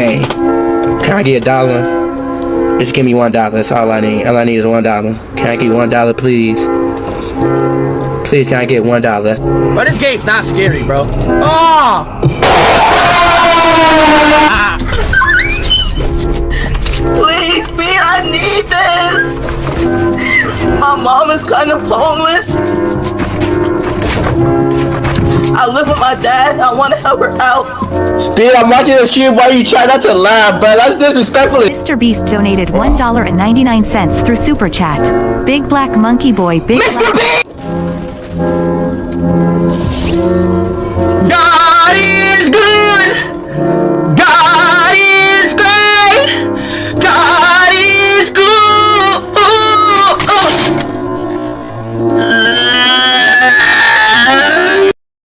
Dang. Can I get $1? Just give me $1. That's all I need. All I need is $1. Can I get $1, please? Please, can I get $1? Bro, this game's not scary, bro. Oh! Please, B, I need this. My mom is kind of homeless. I live with my dad. I want to help her out. Speed, I'm watching this stream while you try not to laugh, bro. That's disrespectful. Mr. Beast donated $1.99 through Super Chat. Big Black Monkey Boy, Big Mr. Black Beast!